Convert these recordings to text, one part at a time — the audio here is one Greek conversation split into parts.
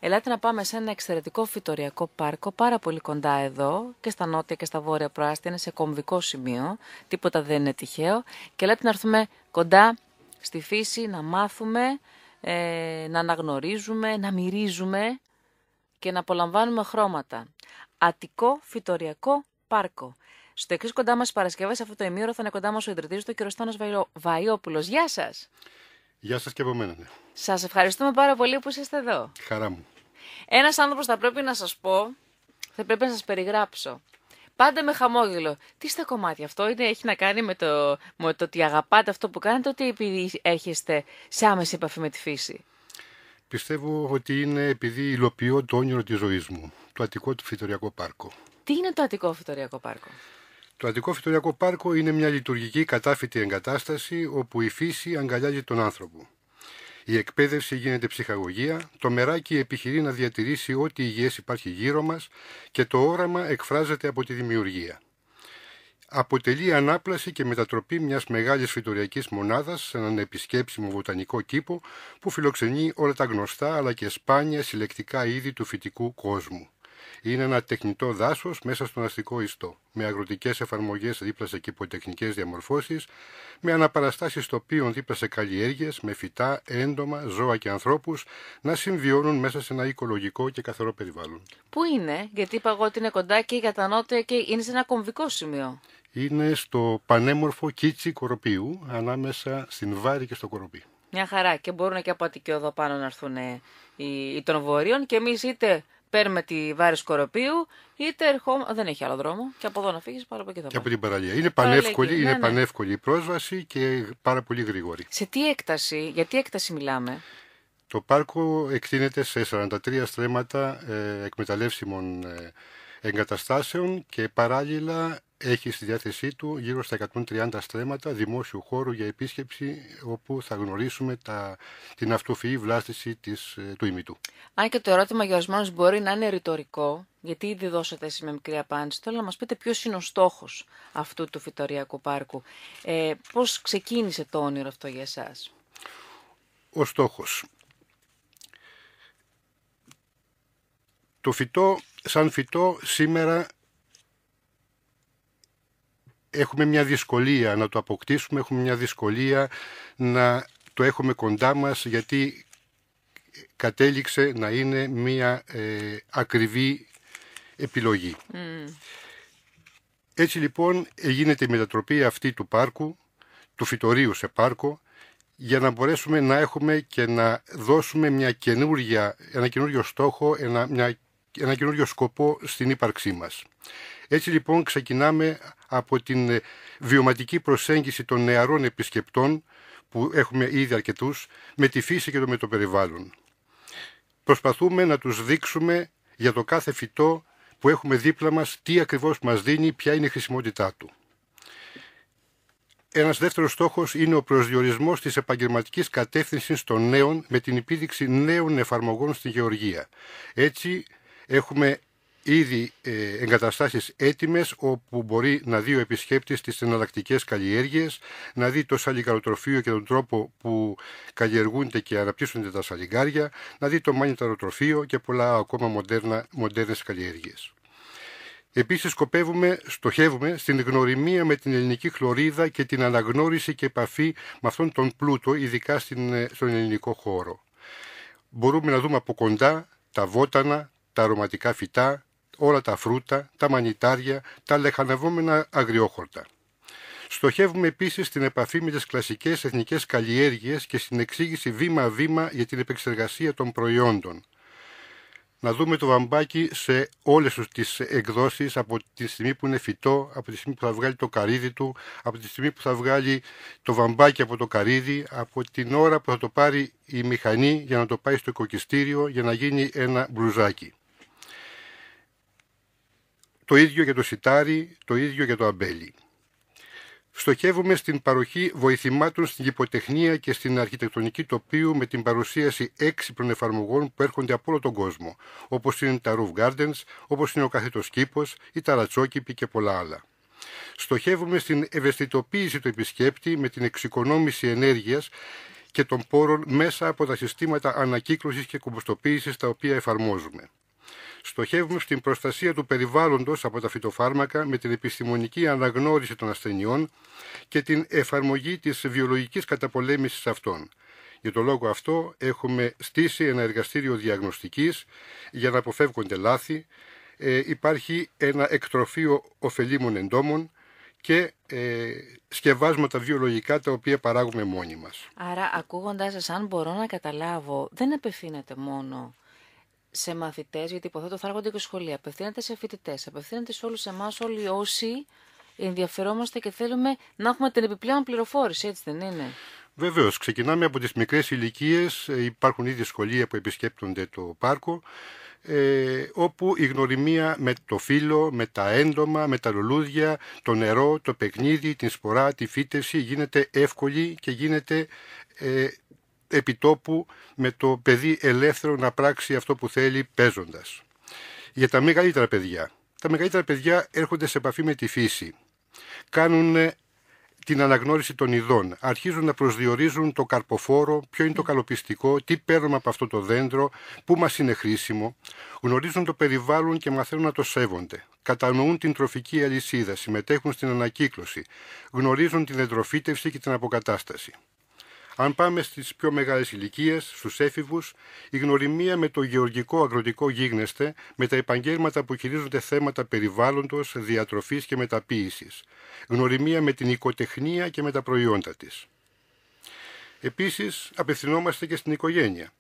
Ελάτε να πάμε σε ένα εξαιρετικό φυτοριακό πάρκο, πάρα πολύ κοντά εδώ, και στα νότια και στα βόρεια προάστια, είναι σε κομβικό σημείο, τίποτα δεν είναι τυχαίο. Και ελάτε να έρθουμε κοντά στη φύση, να μάθουμε, να αναγνωρίζουμε, να μυρίζουμε και να απολαμβάνουμε χρώματα. Αττικό φυτοριακό πάρκο. Στο εξής κοντά μας Παρασκευές, αυτό το ημίωρο, θα είναι κοντά μας ο ιδρυτής του, κ. Στάνος Βαϊόπουλος. Γεια σας! Γεια σας και από μένα. Ναι. Σας ευχαριστούμε πάρα πολύ που είστε εδώ. Χαρά μου. Ένας άνθρωπος θα πρέπει να σας πω, θα πρέπει να σας περιγράψω. Πάντα με χαμόγελο. Τι στα κομμάτια αυτό είναι, έχει να κάνει με το ότι αγαπάτε αυτό που κάνετε, ότι επειδή έρχεστε σε άμεση επαφή με τη φύση? Πιστεύω ότι είναι επειδή υλοποιώ το όνειρο της ζωής μου, το Αττικό του Φυτοριακό Πάρκο. Τι είναι το Αττικό Φυτοριακό Πάρκο? Το Αττικό Φυτοριακό Πάρκο είναι μια λειτουργική κατάφυτη εγκατάσταση όπου η φύση αγκαλιάζει τον άνθρωπο. Η εκπαίδευση γίνεται ψυχαγωγία, το μεράκι επιχειρεί να διατηρήσει ό,τι υγιές υπάρχει γύρω μας και το όραμα εκφράζεται από τη δημιουργία. Αποτελεί ανάπλαση και μετατροπή μιας μεγάλης φυτοριακής μονάδας σε έναν επισκέψιμο βοτανικό κήπο που φιλοξενεί όλα τα γνωστά αλλά και σπάνια συλλεκτικά είδη του φυτικού κόσμου. Είναι ένα τεχνητό δάσος μέσα στον αστικό ιστό, με αγροτικές εφαρμογές δίπλα σε κηποτεχνικές διαμορφώσεις, με αναπαραστάσεις τοπίων δίπλα σε καλλιέργειες, με φυτά, έντομα, ζώα και ανθρώπους να συμβιώνουν μέσα σε ένα οικολογικό και καθαρό περιβάλλον. Πού είναι, γιατί είπα εγώ ότι είναι κοντά και για τα νότια και είναι σε ένα κομβικό σημείο? Είναι στο πανέμορφο Κίτσι Κοροπίου, ανάμεσα στην Βάρη και στο Κοροπή. Μια χαρά, και μπορούν και από Αττικό εδώ πάνω να έρθουν οι των Βορείων, και εμείς είτε παίρνουμε τη Βάρη Σκοροπίου, είτε ερχόμαστε. Δεν έχει άλλο δρόμο. Και από εδώ να φύγεις, πάρα από εκεί θα Και πάω. από την παραλία. Είναι πανεύκολη, Ναι, ναι. πανεύκολη η πρόσβαση και πάρα πολύ γρήγορη. Σε τι έκταση, για τι έκταση μιλάμε? Το πάρκο εκτείνεται σε 43 στρέμματα εκμεταλλεύσιμων εγκαταστάσεων και παράλληλα έχει στη διάθεσή του γύρω στα 130 στρέμματα δημόσιου χώρου για επίσκεψη, όπου θα γνωρίσουμε την αυτοφυή βλάστηση του ημιτού. Αν και το ερώτημα για ορισμένους μπορεί να είναι ρητορικό, γιατί ήδη δώσατε εσείς με μικρή απάντηση, θέλω να μας πείτε ποιος είναι ο στόχος αυτού του φυτοριακού πάρκου. Πώς ξεκίνησε το όνειρο αυτό για εσάς? Ο στόχος. Το φυτό, σαν φυτό, σήμερα έχουμε μια δυσκολία να το αποκτήσουμε, έχουμε μια δυσκολία να το έχουμε κοντά μας, γιατί κατέληξε να είναι μια ακριβή επιλογή. Έτσι λοιπόν γίνεται η μετατροπή αυτή του πάρκου, του φυτορίου σε πάρκο, για να μπορέσουμε να έχουμε και να δώσουμε ένα καινούριο στόχο, ένα καινούριο σκοπό στην ύπαρξή μας. Έτσι λοιπόν ξεκινάμε από την βιωματική προσέγγιση των νεαρών επισκεπτών, που έχουμε ήδη αρκετούς, με τη φύση και με το περιβάλλον. Προσπαθούμε να τους δείξουμε για το κάθε φυτό που έχουμε δίπλα μας τι ακριβώς μας δίνει, ποια είναι η χρησιμότητά του. Ένας δεύτερος στόχος είναι ο προσδιορισμός της επαγγελματικής κατεύθυνσης των νέων με την επίδειξη νέων εφαρμογών στη γεωργία. Έτσι έχουμε ήδη εγκαταστάσεις έτοιμες, όπου μπορεί να δει ο επισκέπτης τις εναλλακτικές καλλιέργειες, να δει το σαλιγκαροτροφείο και τον τρόπο που καλλιεργούνται και αναπτύσσονται τα σαλιγκάρια, να δει το μάνιταροτροφείο και πολλά ακόμα μοντέρνες καλλιέργειες. Επίσης στοχεύουμε στην γνωριμία με την ελληνική χλωρίδα και την αναγνώριση και επαφή με αυτόν τον πλούτο, ειδικά στον ελληνικό χώρο. Μπορούμε να δούμε από κοντά τα βότανα, τα αρωματικά φυτά, όλα τα φρούτα, τα μανιτάρια, τα λεχανευόμενα αγριόχορτα. Στοχεύουμε επίσης στην επαφή με τις κλασικές εθνικές καλλιέργειες και στην εξήγηση βήμα-βήμα για την επεξεργασία των προϊόντων. Να δούμε το βαμβάκι σε όλες τις εκδόσεις, από τη στιγμή που είναι φυτό, από τη στιγμή που θα βγάλει το καρύδι του, από τη στιγμή που θα βγάλει το βαμβάκι από το καρύδι, από την ώρα που θα το πάρει η μηχανή για να το πάει στο οικοκυστήριο για να γίνει ένα μπλουζάκι. Το ίδιο για το σιτάρι, το ίδιο για το αμπέλι. Στοχεύουμε στην παροχή βοηθημάτων στην κηποτεχνία και στην αρχιτεκτονική τοπίου, με την παρουσίαση έξυπνων εφαρμογών που έρχονται από όλο τον κόσμο, όπως είναι τα roof gardens, όπως είναι ο καθέτος κήπος, οι ταρατσόκηποι και πολλά άλλα. Στοχεύουμε στην ευαισθητοποίηση του επισκέπτη με την εξοικονόμηση ενέργειας και των πόρων μέσα από τα συστήματα ανακύκλωσης και κομποστοποίησης τα οποία εφαρμόζουμε. Στοχεύουμε στην προστασία του περιβάλλοντος από τα φυτοφάρμακα με την επιστημονική αναγνώριση των ασθενειών και την εφαρμογή της βιολογικής καταπολέμησης αυτών. Για τον λόγο αυτό έχουμε στήσει ένα εργαστήριο διαγνωστικής για να αποφεύγονται λάθη. Υπάρχει ένα εκτροφείο ωφελήμων εντόμων και σκευάσματα βιολογικά τα οποία παράγουμε μόνοι μας. Άρα, ακούγοντας σας, αν μπορώ να καταλάβω, δεν απευθύνεται μόνο σε μαθητές, γιατί υποθέτω θα έρχονται και σχολεία, απευθύνεται σε φοιτητές, απευθύνεται σε όλους εμάς, όλοι όσοι ενδιαφερόμαστε και θέλουμε να έχουμε την επιπλέον πληροφόρηση, έτσι δεν είναι? Βεβαίως, ξεκινάμε από τις μικρές ηλικίες, υπάρχουν ήδη σχολεία που επισκέπτονται το πάρκο, όπου η γνωριμία με το φύλλο, με τα έντομα, με τα λουλούδια, το νερό, το παιχνίδι, την σπορά, τη φύτευση γίνεται εύκολη και γίνεται επιτόπου με το παιδί ελεύθερο να πράξει αυτό που θέλει παίζοντας. Για τα μεγαλύτερα παιδιά. Τα μεγαλύτερα παιδιά έρχονται σε επαφή με τη φύση. Κάνουν την αναγνώριση των ειδών. Αρχίζουν να προσδιορίζουν το καρποφόρο, ποιο είναι το καλοπιστικό, τι παίρνουμε από αυτό το δέντρο, πού μας είναι χρήσιμο. Γνωρίζουν το περιβάλλον και μαθαίνουν να το σέβονται. Κατανοούν την τροφική αλυσίδα, συμμετέχουν στην ανακύκλωση. Γνωρίζουν την δεντροφύτευση και την αποκατάσταση. Αν πάμε στις πιο μεγάλες ηλικίες, στους έφηβους, η γνωριμία με το γεωργικό αγροτικό γίγνεσθε, με τα επαγγέλματα που χειρίζονται θέματα περιβάλλοντος, διατροφής και μεταποίησης. Γνωριμία με την οικοτεχνία και με τα προϊόντα της. Επίσης, απευθυνόμαστε και στην οικογένεια.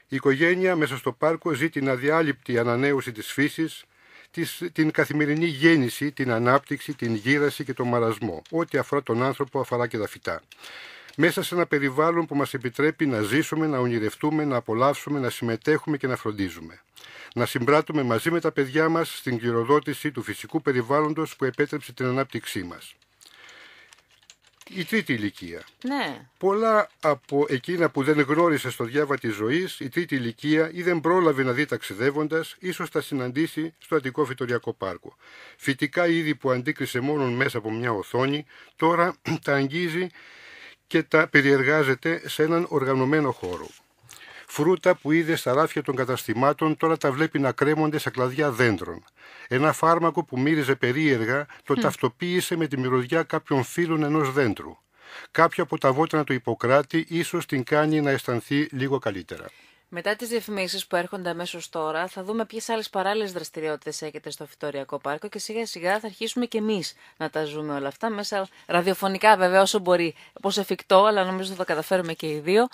Η οικογένεια μέσα στο πάρκο ζει την αδιάλειπτη ανανέωση της φύσης, την καθημερινή γέννηση, την ανάπτυξη, την γύραση και τον μαρασμό. Ό,τι αφορά τον άνθρωπο αφορά και τα φυτά. Μέσα σε ένα περιβάλλον που μας επιτρέπει να ζήσουμε, να ονειρευτούμε, να απολαύσουμε, να συμμετέχουμε και να φροντίζουμε. Να συμπράττουμε μαζί με τα παιδιά μας στην κληροδότηση του φυσικού περιβάλλοντος που επέτρεψε την ανάπτυξή μας. Η τρίτη ηλικία. Ναι. Πολλά από εκείνα που δεν γνώρισε στο διάβα της ζωής, η τρίτη ηλικία ή δεν πρόλαβε να δει ταξιδεύοντας, ίσως τα συναντήσει στο Αττικό Φυτοριακό Πάρκο. Φυτικά είδη που αντίκρισε μόνο μέσα από μια οθόνη, τώρα τα αγγίζει και τα περιεργάζεται σε έναν οργανωμένο χώρο. Φρούτα που είδε στα ράφια των καταστημάτων τώρα τα βλέπει να κρέμονται σε κλαδιά δέντρων. Ένα φάρμακο που μύριζε περίεργα το ταυτοποίησε με τη μυρωδιά κάποιων φύλων ενός δέντρου. Κάποιο από τα βότανα του Ιπποκράτη ίσως την κάνει να αισθανθεί λίγο καλύτερα. Μετά τις διαφημίσεις που έρχονται αμέσως τώρα, θα δούμε ποιες άλλες παράλληλες δραστηριότητες έχετε στο Φυτοριακό Πάρκο και σιγά σιγά θα αρχίσουμε και εμείς να τα ζούμε όλα αυτά μέσα ραδιοφωνικά, βέβαια, όσο μπορεί, πώς εφικτό, αλλά νομίζω θα το καταφέρουμε και οι δύο.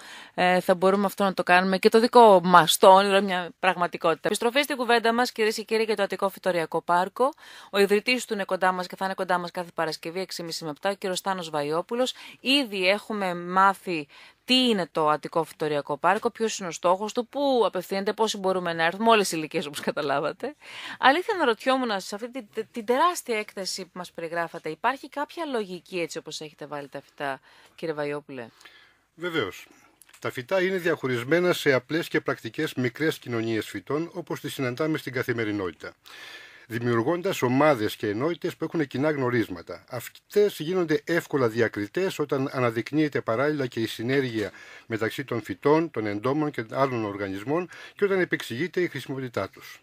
Θα μπορούμε αυτό να το κάνουμε και το δικό μας το όνειρο, μια πραγματικότητα. Επιστροφή στην κουβέντα μας, κυρίες και κύριοι, για το Αττικό Φυτοριακό Πάρκο. Ο ιδρυτής του είναι κοντά μας και θα είναι κοντά μας κάθε Παρασκευή 6.30 με 7, ο κύριος Στάνος Βαϊόπουλος. Ήδη έχουμε μάθει τι είναι το Αττικό Φυτοριακό Πάρκο, ποιος είναι ο στόχος του, πού απευθύνεται, πόσοι μπορούμε να έρθουμε, όλες οι ηλικίες όπως καταλάβατε. Αλήθεια, να ρωτιόμουν σε αυτή την τεράστια έκταση που μας περιγράφατε, υπάρχει κάποια λογική έτσι όπως έχετε βάλει τα φυτά, κύριε Βαϊόπουλε? Βεβαίως. Τα φυτά είναι διαχωρισμένα σε απλές και πρακτικές μικρές κοινωνίες φυτών όπως τις συναντάμε στην καθημερινότητα, δημιουργώντας ομάδες και ενότητες που έχουν κοινά γνωρίσματα. Αυτές γίνονται εύκολα διακριτές όταν αναδεικνύεται παράλληλα και η συνέργεια μεταξύ των φυτών, των εντόμων και άλλων οργανισμών και όταν επεξηγείται η χρησιμότητά τους.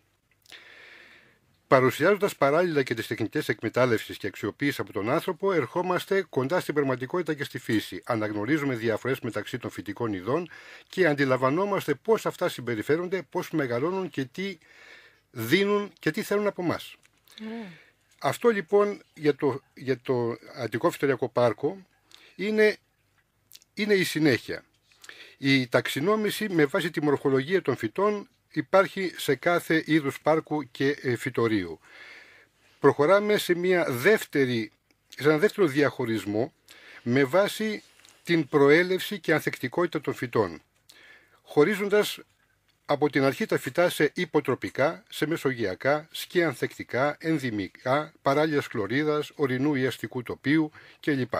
Παρουσιάζοντας παράλληλα και τις τεχνικές εκμετάλλευσης και αξιοποίησης από τον άνθρωπο, ερχόμαστε κοντά στην πραγματικότητα και στη φύση. Αναγνωρίζουμε διαφορές μεταξύ των φυτικών ειδών και αντιλαμβανόμαστε πώς αυτά συμπεριφέρονται, πώς μεγαλώνουν και τι δίνουν και τι θέλουν από εμάς. Αυτό λοιπόν για το Αττικό Φυτοριακό Πάρκο είναι η συνέχεια. Η ταξινόμηση με βάση τη μορφολογία των φυτών υπάρχει σε κάθε είδους πάρκου και φυτορίου. Προχωράμε σε ένα δεύτερο διαχωρισμό με βάση την προέλευση και ανθεκτικότητα των φυτών, χωρίζοντας από την αρχή τα φυτά σε υποτροπικά, σε μεσογειακά, σκιανθεκτικά, ενδυμικά, παράλιας χλωρίδας, ορεινού ή αστικού τοπίου κλπ.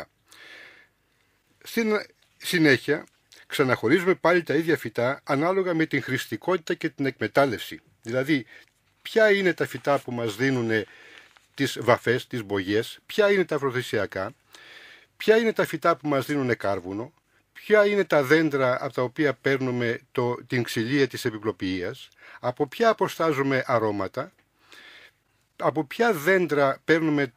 Στην συνέχεια ξαναχωρίζουμε πάλι τα ίδια φυτά ανάλογα με την χρηστικότητα και την εκμετάλλευση. Δηλαδή, ποια είναι τα φυτά που μας δίνουν τις βαφές, τις μπογιές, ποια είναι τα αφροδισιακά, ποια είναι τα φυτά που μας δίνουν κάρβουνο, ποια είναι τα δέντρα από τα οποία παίρνουμε την ξυλία της επιπλοποιίας, από ποια αποστάζουμε αρώματα, από ποια δέντρα παίρνουμε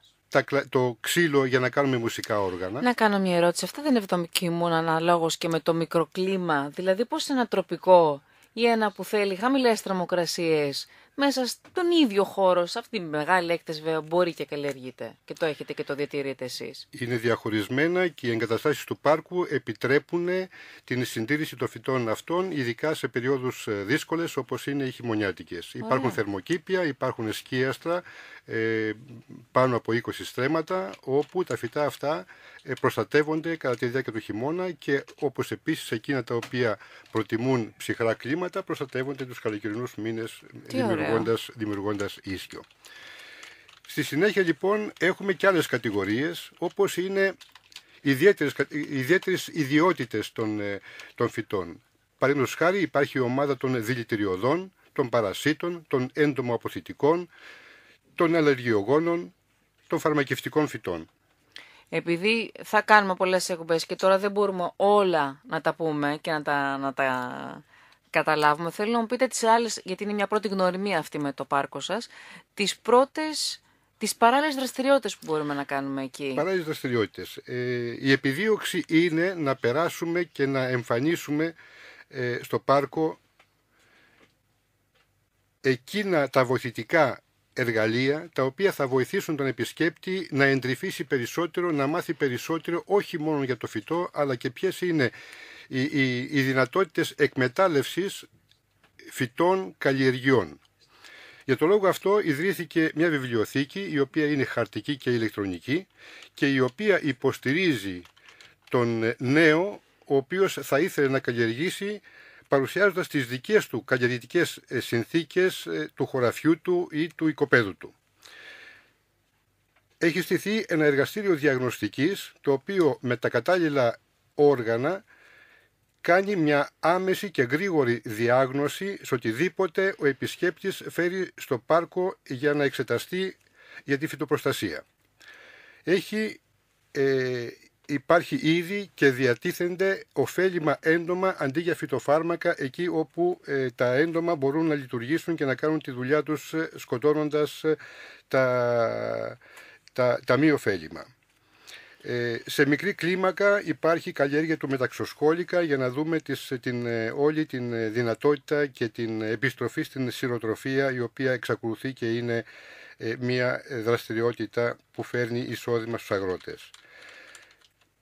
το ξύλο για να κάνουμε μουσικά όργανα. Να κάνω μια ερώτηση. Αυτά δεν είναι ευδοκιμούν αναλόγως και με το μικροκλίμα? Δηλαδή πώς ένα τροπικό ή ένα που θέλει χαμηλές θερμοκρασίες μέσα στον ίδιο χώρο, σε αυτή τη μεγάλη έκταση βέβαια μπορεί και καλλιεργείται και το έχετε και το διατηρείτε εσείς? Είναι διαχωρισμένα και οι εγκαταστάσεις του πάρκου επιτρέπουν την συντήρηση των φυτών αυτών, ειδικά σε περιόδους δύσκολες όπως είναι οι χειμωνιάτικες. Υπάρχουν θερμοκήπια, υπάρχουν σκίαστρα, πάνω από 20 στρέμματα, όπου τα φυτά αυτά προστατεύονται κατά τη διάρκεια του χειμώνα και όπως επίσης εκείνα τα οποία προτιμούν ψυχρά κλίματα προστατεύονται τους καλοκαιρινούς μήνες δημιουργώντας ίσκιο. Στη συνέχεια λοιπόν έχουμε και άλλες κατηγορίες όπως είναι ιδιαίτερες ιδιότητες των φυτών. Παραδείγματος χάρη υπάρχει η ομάδα των δηλητηριωδών, των παρασίτων, των έντομοαποθητικών, των αλλεργιογόνων, των φαρμακευτικών φυτών. Επειδή θα κάνουμε πολλές εκπομπές και τώρα δεν μπορούμε όλα να τα πούμε και να τα καταλάβουμε, θέλω να μου πείτε τις άλλες, γιατί είναι μια πρώτη γνωριμία αυτή με το πάρκο σας, τις παράλληλες δραστηριότητες που μπορούμε να κάνουμε εκεί. Παράλληλες δραστηριότητες. Η επιδίωξη είναι να περάσουμε και να εμφανίσουμε στο πάρκο εκείνα τα βοηθητικά εργαλεία τα οποία θα βοηθήσουν τον επισκέπτη να εντρυφήσει περισσότερο, να μάθει περισσότερο όχι μόνο για το φυτό αλλά και ποιες είναι οι δυνατότητες εκμετάλλευσης φυτών καλλιεργειών. Για τον λόγο αυτό ιδρύθηκε μια βιβλιοθήκη η οποία είναι χαρτική και ηλεκτρονική και η οποία υποστηρίζει τον νέο ο οποίος θα ήθελε να καλλιεργήσει παρουσιάζοντας τις δικές του καλλιεργητικές συνθήκες του χωραφιού του ή του οικοπαίδου του. Έχει στηθεί ένα εργαστήριο διαγνωστικής το οποίο με τα κατάλληλα όργανα κάνει μια άμεση και γρήγορη διάγνωση σε οτιδήποτε ο επισκέπτης φέρει στο πάρκο για να εξεταστεί για τη φυτοπροστασία. Υπάρχει ήδη και διατίθενται ωφέλιμα έντομα αντί για φυτοφάρμακα εκεί όπου τα έντομα μπορούν να λειτουργήσουν και να κάνουν τη δουλειά τους σκοτώνοντας τα μη ωφέλιμα. Σε μικρή κλίμακα υπάρχει καλλιέργεια του μεταξοσκόλικα για να δούμε όλη την δυνατότητα και την επιστροφή στην σειροτροφία η οποία εξακολουθεί και είναι μια δραστηριότητα που φέρνει εισόδημα στους αγρότες.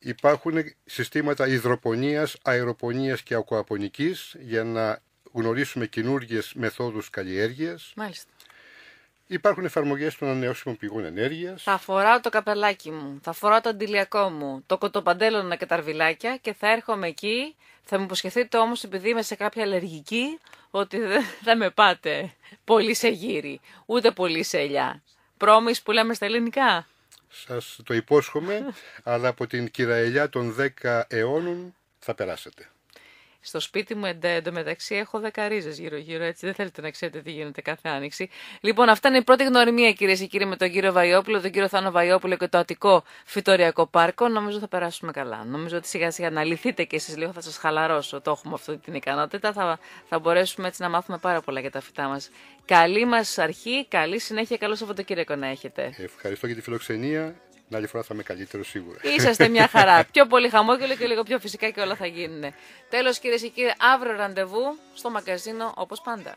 Υπάρχουν συστήματα υδροπονίας, αεροπονίας και ακουαπονικής για να γνωρίσουμε καινούργιες μεθόδους καλλιέργειας. Μάλιστα. Υπάρχουν εφαρμογές των ανανεώσιμων πηγών ενέργειας. Θα φοράω το καπελάκι μου, θα φοράω το αντιλιακό μου, το κοτοπαντέλωνα και τα αρβιλάκια και θα έρχομαι εκεί. Θα μου υποσχεθείτε όμως, επειδή είμαι σε κάποια αλλεργική, ότι δεν θα με πάτε πολύ σε γύρι, ούτε πολύ σε ελιά. Πρόμης που λέμε στα ελληνικά. Σας το υπόσχομαι, αλλά από την κυραελιά των 10 αιώνων θα περάσετε. Στο σπίτι μου εντωμεταξύ έχω 10 ρίζες γύρω-γύρω, έτσι δεν θέλετε να ξέρετε τι γίνεται κάθε άνοιξη. Λοιπόν, αυτά είναι η πρώτη γνωριμία, κυρίες και κύριοι, με τον κύριο Βαϊόπουλο, τον κύριο Θάνο Βαϊόπουλο και το Αττικό Φυτοριακό Πάρκο. Νομίζω θα περάσουμε καλά. Νομίζω ότι σιγά-σιγά να λυθείτε και εσείς λίγο, θα σας χαλαρώσω. Το έχουμε αυτή την ικανότητα. Θα μπορέσουμε έτσι να μάθουμε πάρα πολλά για τα φυτά μας. Καλή μας αρχή, καλή συνέχεια, καλό Σαββατοκύριακο να έχετε. Ευχαριστώ για τη φιλοξενία. Την άλλη φορά θα είμαι καλύτερο σίγουρα. Είσαστε μια χαρά. Πιο πολύ χαμόγελο και λίγο πιο φυσικά και όλα θα γίνουν. Τέλος, κυρίες και κύριοι, αύριο ραντεβού στο μαγκαζίνο όπως πάντα.